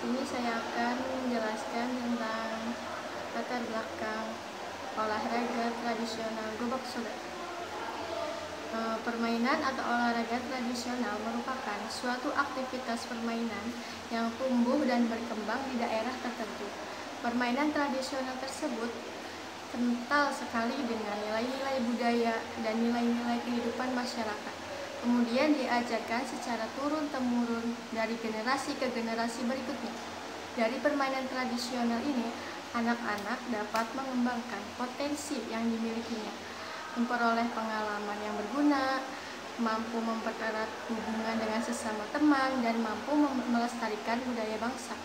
sini saya akan menjelaskan tentang latar belakang olahraga tradisional Gobak Sodor. Permainan atau olahraga tradisional merupakan suatu aktivitas permainan yang tumbuh dan berkembang di daerah tertentu. Permainan tradisional tersebut kental sekali dengan nilai-nilai budaya dan nilai-nilai kehidupan masyarakat. Kemudian diajarkan secara turun-temurun dari generasi ke generasi berikutnya. Dari permainan tradisional ini, anak-anak dapat mengembangkan potensi yang dimilikinya, memperoleh pengalaman yang berguna, mampu mempererat hubungan dengan sesama teman, dan mampu melestarikan budaya bangsa.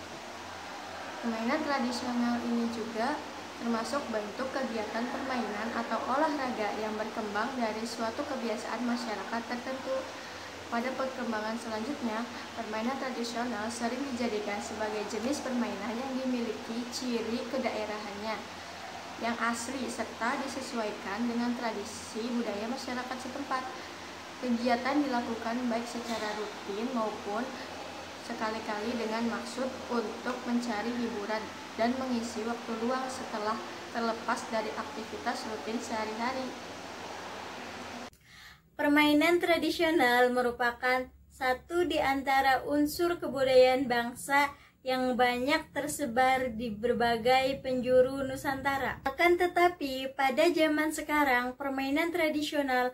Permainan tradisional ini juga termasuk bentuk kegiatan permainan atau olahraga yang berkembang dari suatu kebiasaan masyarakat tertentu. Pada perkembangan selanjutnya, permainan tradisional sering dijadikan sebagai jenis permainan yang dimiliki ciri kedaerahannya yang asli serta disesuaikan dengan tradisi budaya masyarakat setempat. Kegiatan dilakukan baik secara rutin maupun sekali-kali dengan maksud untuk mencari hiburan dan mengisi waktu luang setelah terlepas dari aktivitas rutin sehari-hari. Permainan tradisional merupakan satu di antara unsur kebudayaan bangsa yang banyak tersebar di berbagai penjuru Nusantara. Akan tetapi, pada zaman sekarang, permainan tradisional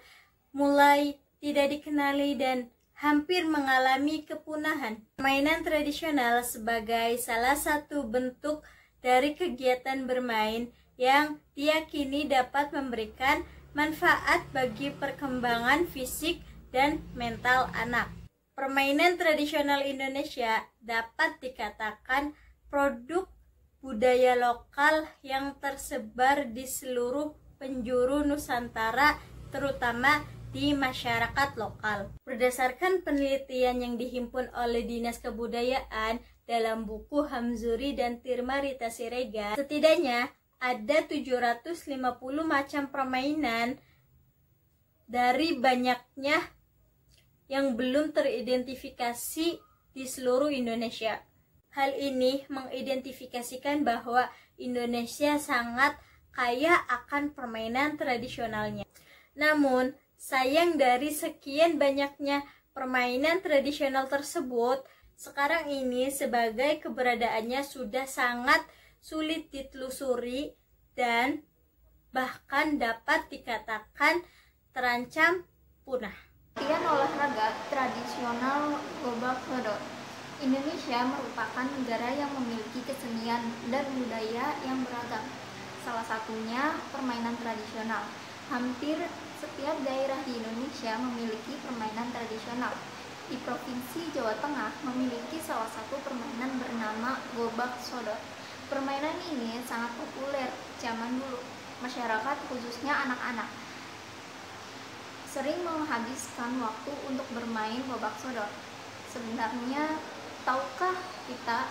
mulai tidak dikenali dan hampir mengalami kepunahan. Permainan tradisional sebagai salah satu bentuk dari kegiatan bermain yang diyakini dapat memberikan manfaat bagi perkembangan fisik dan mental anak. Permainan tradisional Indonesia dapat dikatakan produk budaya lokal yang tersebar di seluruh penjuru Nusantara, terutama di masyarakat lokal. Berdasarkan penelitian yang dihimpun oleh Dinas Kebudayaan dalam buku Hamzuri dan Tirma Rita Siregar, setidaknya ada 750 macam permainan dari banyaknya yang belum teridentifikasi di seluruh Indonesia. Hal ini mengidentifikasikan bahwa Indonesia sangat kaya akan permainan tradisionalnya. Namun, sayang dari sekian banyaknya permainan tradisional tersebut, sekarang ini sebagai keberadaannya sudah sangat sulit ditelusuri dan bahkan dapat dikatakan terancam punah. Latihan olahraga tradisional Gobak Sodor. Indonesia merupakan negara yang memiliki kesenian dan budaya yang beragam. Salah satunya permainan tradisional. Hampir setiap daerah di Indonesia memiliki permainan tradisional. Di Provinsi Jawa Tengah memiliki salah satu permainan bernama Gobak Sodor. Permainan ini sangat populer zaman dulu. Masyarakat, khususnya anak-anak, sering menghabiskan waktu untuk bermain Gobak Sodor. Sebenarnya, tahukah kita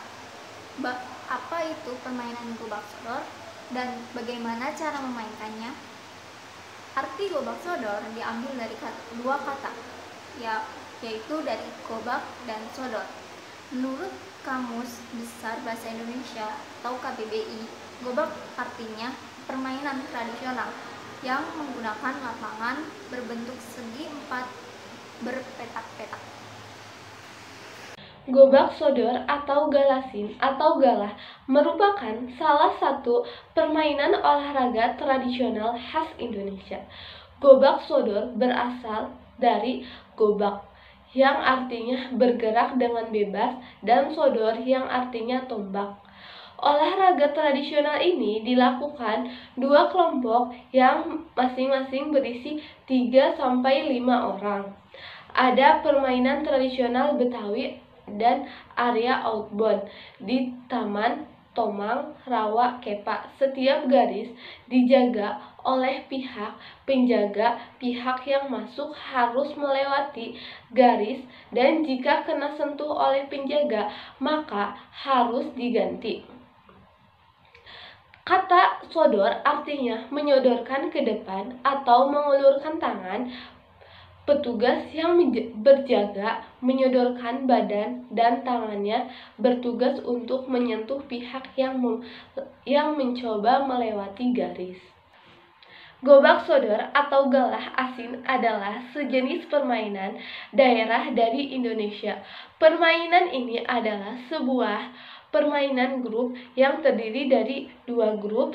apa itu permainan Gobak Sodor dan bagaimana cara memainkannya? Arti Gobak Sodor diambil dari dua kata, yaitu dari gobak dan sodor. Menurut Kamus Besar Bahasa Indonesia atau KBBI, gobak artinya permainan tradisional yang menggunakan lapangan berbentuk segi empat berpetak-petak. Gobak Sodor atau galasin atau galah merupakan salah satu permainan olahraga tradisional khas Indonesia. Gobak Sodor berasal dari gobak yang artinya bergerak dengan bebas dan sodor yang artinya tombak. Olahraga tradisional ini dilakukan dua kelompok yang masing-masing berisi 3-5 orang. Ada permainan tradisional Betawi dan area outbound di Taman Tomang, Rawa, Kepa. Setiap garis dijaga oleh pihak penjaga. Pihak yang masuk harus melewati garis dan jika kena sentuh oleh penjaga maka harus diganti. Kata sodor artinya menyodorkan ke depan atau mengulurkan tangan. Petugas yang berjaga menyodorkan badan dan tangannya bertugas untuk menyentuh pihak yang mencoba melewati garis. Gobak sodor atau galah asin adalah sejenis permainan daerah dari Indonesia. Permainan ini adalah sebuah permainan grup yang terdiri dari 2 grup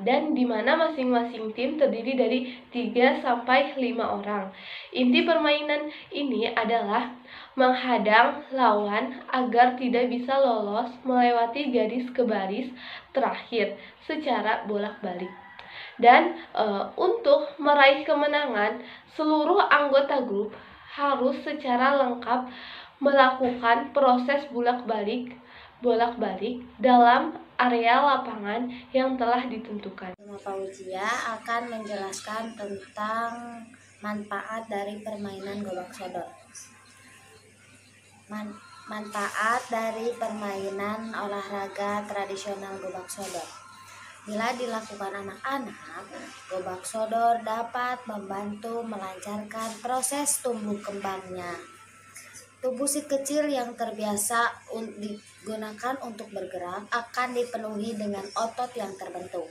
dan di mana masing-masing tim terdiri dari 3 sampai 5 orang. Inti permainan ini adalah menghadang lawan agar tidak bisa lolos melewati garis ke baris terakhir secara bolak-balik. Dan untuk meraih kemenangan, seluruh anggota grup harus secara lengkap melakukan proses bolak-balik dalam area lapangan yang telah ditentukan. Fauzia akan menjelaskan tentang manfaat dari permainan gobak sodor. Manfaat dari permainan olahraga tradisional gobak sodor. Bila dilakukan anak-anak, gobak sodor dapat membantu melancarkan proses tumbuh kembangnya. Tubuh si kecil yang terbiasa digunakan untuk bergerak akan dipenuhi dengan otot yang terbentuk.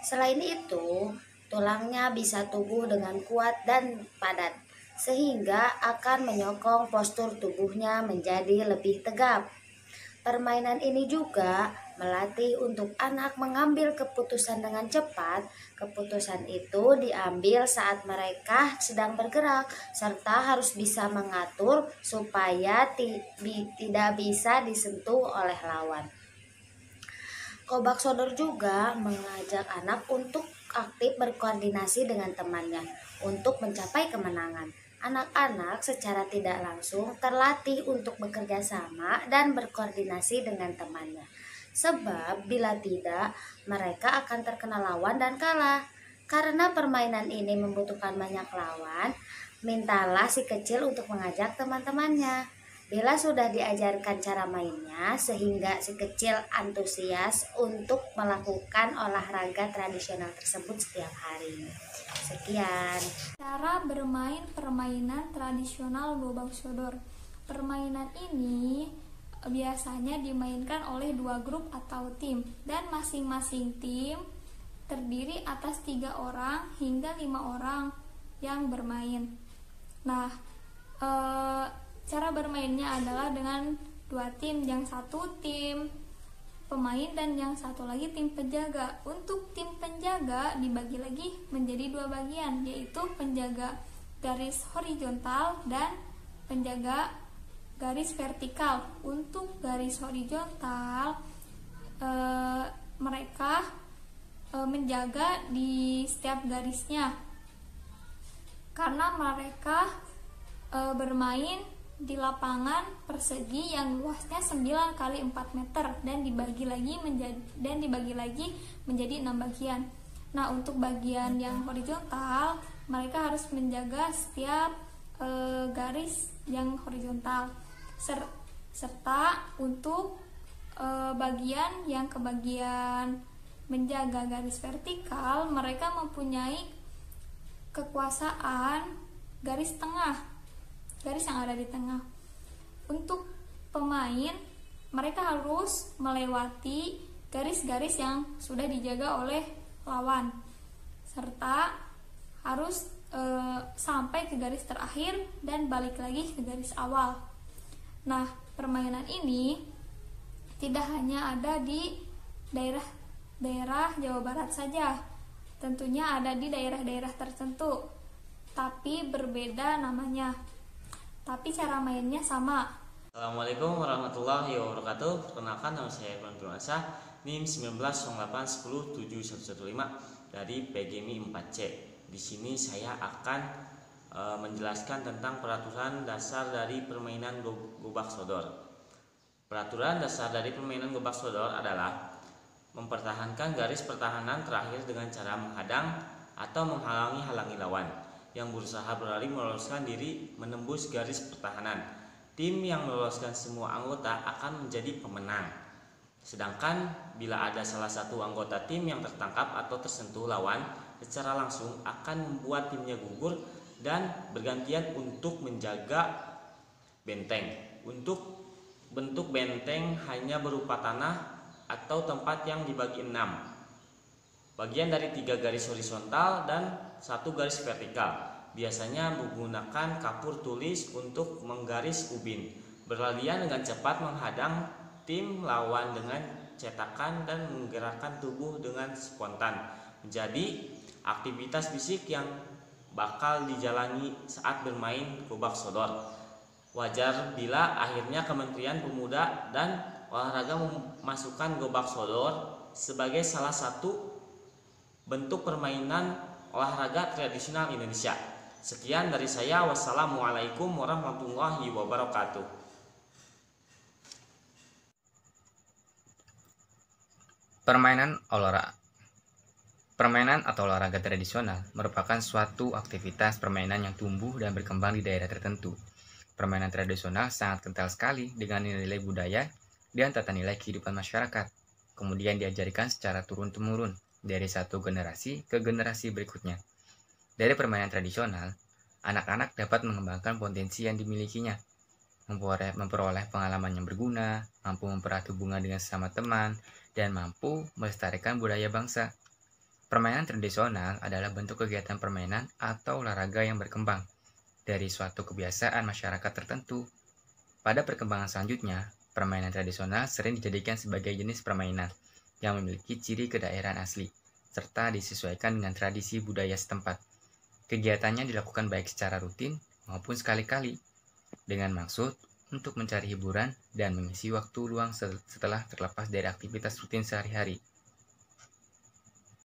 Selain itu, tulangnya bisa tumbuh dengan kuat dan padat, sehingga akan menyokong postur tubuhnya menjadi lebih tegap. Permainan ini juga melatih untuk anak mengambil keputusan dengan cepat. Keputusan itu diambil saat mereka sedang bergerak, serta harus bisa mengatur supaya tidak bisa disentuh oleh lawan. Gobak sodor juga mengajak anak untuk aktif berkoordinasi dengan temannya untuk mencapai kemenangan. Anak-anak secara tidak langsung terlatih untuk bekerja sama dan berkoordinasi dengan temannya. Sebab bila tidak, mereka akan terkena lawan dan kalah. Karena permainan ini membutuhkan banyak lawan, mintalah si kecil untuk mengajak teman-temannya. Bila sudah diajarkan cara mainnya, sehingga si kecil antusias untuk melakukan olahraga tradisional tersebut setiap hari. Sekian. Cara bermain permainan tradisional gobak sodor. Permainan ini biasanya dimainkan oleh 2 grup atau tim, dan masing-masing tim terdiri atas 3 orang hingga 5 orang yang bermain. Nah, cara bermainnya adalah dengan 2 tim, yang satu tim pemain dan yang satu lagi tim penjaga. Untuk tim penjaga dibagi lagi menjadi 2 bagian, yaitu penjaga garis horizontal dan penjaga garis vertikal. Untuk garis horizontal mereka menjaga di setiap garisnya, karena mereka bermain di lapangan persegi yang luasnya 9 kali 4 meter dan dibagi lagi menjadi 6 bagian. Nah, untuk bagian yang horizontal mereka harus menjaga setiap garis yang horizontal, serta untuk bagian yang kebagian menjaga garis vertikal, mereka mempunyai kekuasaan garis yang ada di tengah. Untuk pemain, mereka harus melewati garis-garis yang sudah dijaga oleh lawan, serta harus sampai ke garis terakhir dan balik lagi ke garis awal. Nah, permainan ini tidak hanya ada di daerah Jawa Barat saja, tentunya ada di daerah-daerah tertentu, tapi berbeda namanya. Tapi cara mainnya sama. Assalamualaikum warahmatullahi wabarakatuh. Perkenalkan, nama saya Ibnu Firmansyah, NIM 1908107115 dari PGMI 4C. Di sini saya akan menjelaskan tentang peraturan dasar dari permainan gobak sodor. Peraturan dasar dari permainan gobak sodor adalah mempertahankan garis pertahanan terakhir dengan cara menghadang atau menghalangi lawan yang berusaha berlari meloloskan diri menembus garis pertahanan. Tim yang meloloskan semua anggota akan menjadi pemenang. Sedangkan bila ada salah satu anggota tim yang tertangkap atau tersentuh lawan secara langsung akan membuat timnya gugur dan bergantian untuk menjaga benteng. Untuk bentuk benteng hanya berupa tanah atau tempat yang dibagi 6 bagian dari 3 garis horizontal dan 1 garis vertikal. Biasanya menggunakan kapur tulis untuk menggaris ubin. Berlarian dengan cepat menghadang tim lawan dengan cetakan dan menggerakkan tubuh dengan spontan menjadi aktivitas fisik yang bakal dijalani saat bermain gobak sodor. Wajar bila akhirnya Kementerian Pemuda dan Olahraga memasukkan gobak sodor sebagai salah satu bentuk permainan olahraga tradisional Indonesia. Sekian dari saya. Wassalamualaikum warahmatullahi wabarakatuh. Permainan atau olahraga tradisional merupakan suatu aktivitas permainan yang tumbuh dan berkembang di daerah tertentu. Permainan tradisional sangat kental sekali dengan nilai budaya dan tata nilai kehidupan masyarakat. Kemudian diajarkan secara turun-temurun dari satu generasi ke generasi berikutnya. Dari permainan tradisional, anak-anak dapat mengembangkan potensi yang dimilikinya, memperoleh pengalaman yang berguna, mampu mempererat hubungan dengan sesama teman, dan mampu melestarikan budaya bangsa. Permainan tradisional adalah bentuk kegiatan permainan atau olahraga yang berkembang dari suatu kebiasaan masyarakat tertentu. Pada perkembangan selanjutnya, permainan tradisional sering dijadikan sebagai jenis permainan yang memiliki ciri kedaerahan asli, serta disesuaikan dengan tradisi budaya setempat. Kegiatannya dilakukan baik secara rutin maupun sekali-kali, dengan maksud untuk mencari hiburan dan mengisi waktu luang setelah terlepas dari aktivitas rutin sehari-hari.